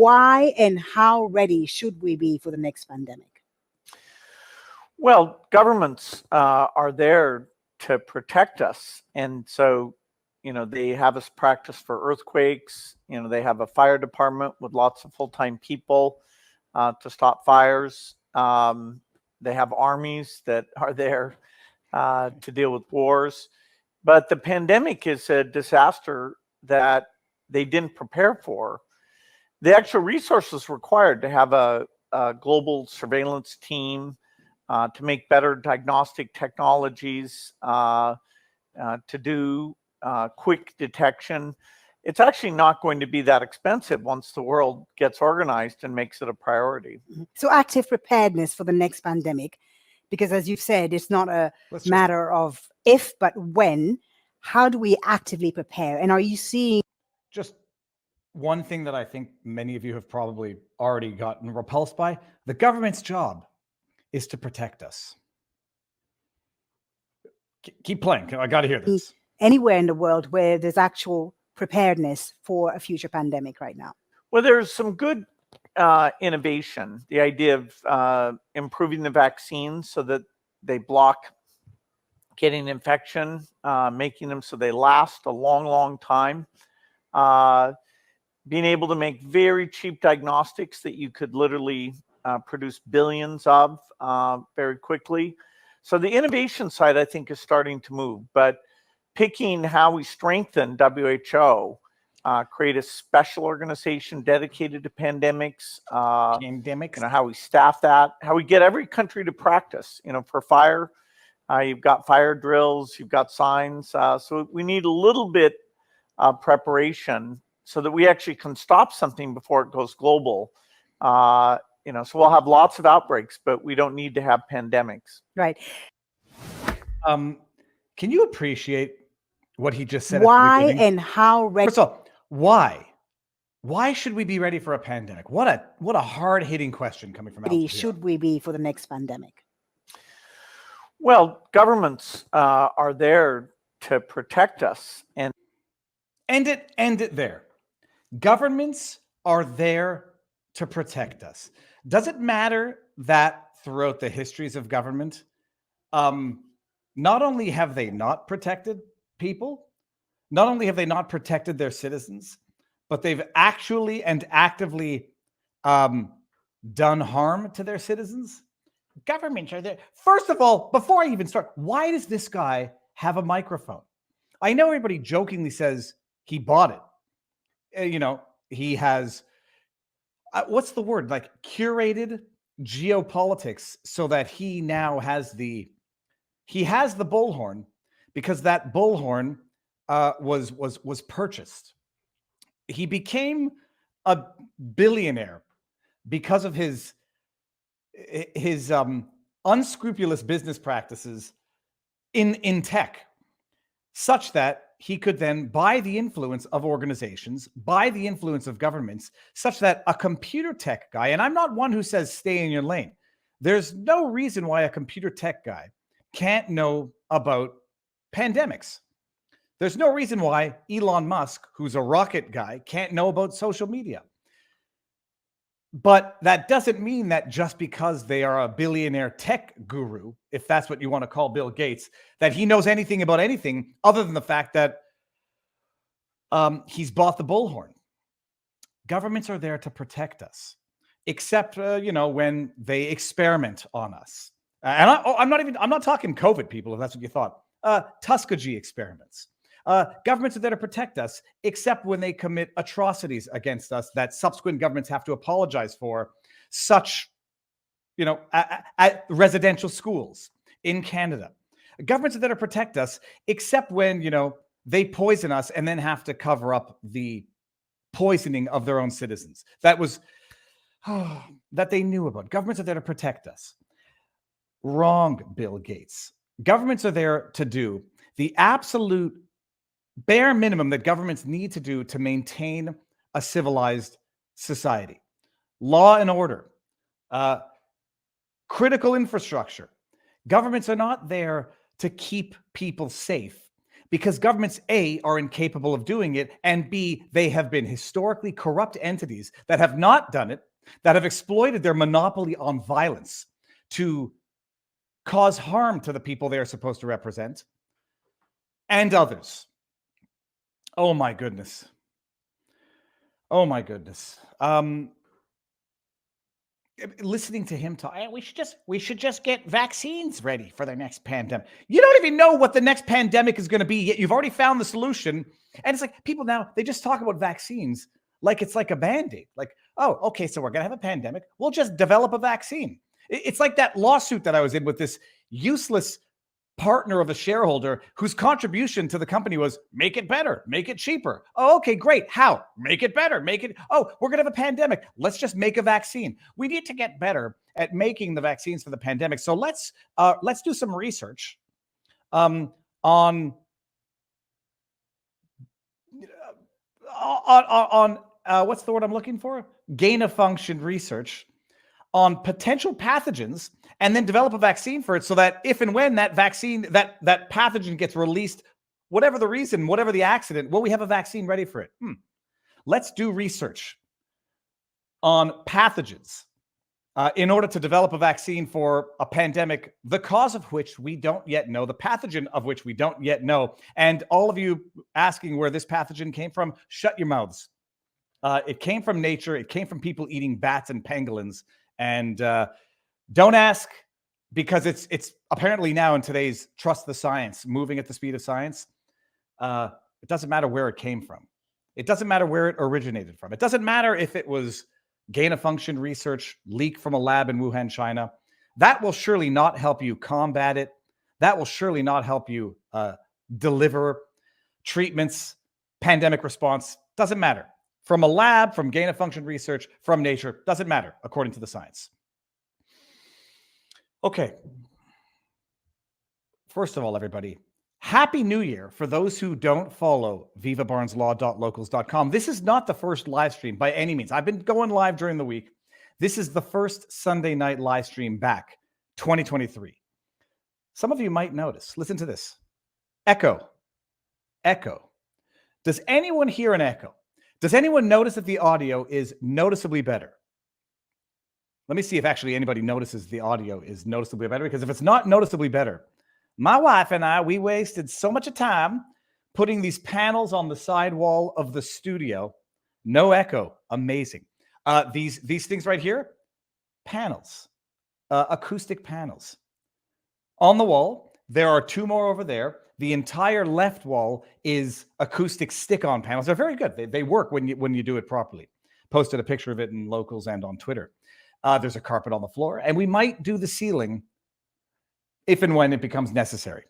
Why and how ready should we be for the next pandemic? Well, governments are there to protect us. And so, they have us practice for earthquakes. They have a fire department with lots of full-time people to stop fires. They have armies that are there to deal with wars. But the pandemic is a disaster that they didn't prepare for. The extra resources required to have a global surveillance team, to make better diagnostic technologies, to do quick detection. It's actually not going to be that expensive once the world gets organized and makes it a priority. So active preparedness for the next pandemic, because as you've said, it's not a matter of if, but when. How do we actively prepare? And are you seeing... Just one thing that I think many of you have probably already gotten repulsed by: the government's job is to protect us. Keep playing. I got to hear this. Anywhere in the world where there's actual preparedness for a future pandemic right now? Well, there's some good innovation. The idea of improving the vaccines so that they block getting infection, making them so they last a long, long time. Being able to make very cheap diagnostics that you could literally produce billions of very quickly. So the innovation side, I think, is starting to move. But picking how we strengthen WHO, create a special organization dedicated to pandemics, how we staff that, how we get every country to practice. For fire, you've got fire drills, you've got signs. So we need a little bit of preparation so that we actually can stop something before it goes global. So we'll have lots of outbreaks, but we don't need to have pandemics. Right. Can you appreciate what he just said? Why and how ready? First of all, why? Why should we be ready for a pandemic? What a hard-hitting question coming from Al. Should we be for the next pandemic? Well, governments are there to protect us, and end it there. Governments are there to protect us. Does it matter that throughout the histories of government, not only have they not protected people, not only have they not protected their citizens, but they've actually and actively done harm to their citizens? Governments are there. First of all, before I even start, why does this guy have a microphone? I know everybody jokingly says he bought it. He has, what's the word? Like curated geopolitics so that he now has the bullhorn, because that bullhorn was purchased. He became a billionaire because of his unscrupulous business practices in tech, such that he could then buy the influence of organizations, buy the influence of governments, such that a computer tech guy, and I'm not one who says stay in your lane. There's no reason why a computer tech guy can't know about pandemics. There's no reason why Elon Musk, who's a rocket guy, can't know about social media. But that doesn't mean that just because they are a billionaire tech guru, if that's what you want to call Bill Gates, that he knows anything about anything other than the fact that he's bought the bullhorn. Governments are there to protect us, except, when they experiment on us. And I'm not talking COVID, people, if that's what you thought. Tuskegee experiments. Governments are there to protect us, except when they commit atrocities against us that subsequent governments have to apologize for, such, at residential schools in Canada. Governments are there to protect us, except when, they poison us and then have to cover up the poisoning of their own citizens. That was, that they knew about. Governments are there to protect us. Wrong, Bill Gates. Governments are there to do the absolute bare minimum that governments need to do to maintain a civilized society. Law and order, critical infrastructure. Governments are not there to keep people safe, because governments, A, are incapable of doing it, and B, they have been historically corrupt entities that have not done it, that have exploited their monopoly on violence to cause harm to the people they are supposed to represent and others. Oh my goodness. Oh my goodness. Listening to him talk, we should just get vaccines ready for the next pandemic. You don't even know what the next pandemic is going to be yet. You've already found the solution. And it's like people now, they just talk about vaccines like it's like a Band-Aid. Like, oh, okay, so we're going to have a pandemic. We'll just develop a vaccine. It's like that lawsuit that I was in with this useless partner of a shareholder whose contribution to the company was make it better, make it cheaper. Oh, okay, great. How? Make it better, make it. Oh, we're going to have a pandemic. Let's just make a vaccine. We need to get better at making the vaccines for the pandemic. So let's do some research on what's the word I'm looking for? Gain of function research on potential pathogens, and then develop a vaccine for it so that if and when that vaccine, that pathogen gets released, whatever the reason, whatever the accident, well, we have a vaccine ready for it. Let's do research on pathogens in order to develop a vaccine for a pandemic, the cause of which we don't yet know, the pathogen of which we don't yet know. And all of you asking where this pathogen came from, shut your mouths. It came from nature. It came from people eating bats and pangolins. And don't ask, because it's apparently now in today's trust the science, moving at the speed of science. It doesn't matter where it came from. It doesn't matter where it originated from. It doesn't matter if it was gain of function research leaked from a lab in Wuhan, China. That will surely not help you combat it. That will surely not help you deliver treatments, pandemic response. Doesn't matter. From a lab, from gain of function research, from nature, doesn't matter, according to the science. Okay. First of all, everybody, Happy New Year for those who don't follow vivabarneslaw.locals.com. This is not the first live stream by any means. I've been going live during the week. This is the first Sunday night live stream back, 2023. Some of you might notice. Listen to this. Echo. Echo. Does anyone hear an echo? Does anyone notice that the audio is noticeably better? Let me see if actually anybody notices the audio is noticeably better, because if it's not noticeably better, my wife and I, we wasted so much time putting these panels on the side wall of the studio. No echo. Amazing. These things right here, panels, acoustic panels. On the wall, there are two more over there. The entire left wall is acoustic stick-on panels. They're very good. They work when you do it properly. Posted a picture of it in Locals and on Twitter. There's a carpet on the floor, and we might do the ceiling if and when it becomes necessary.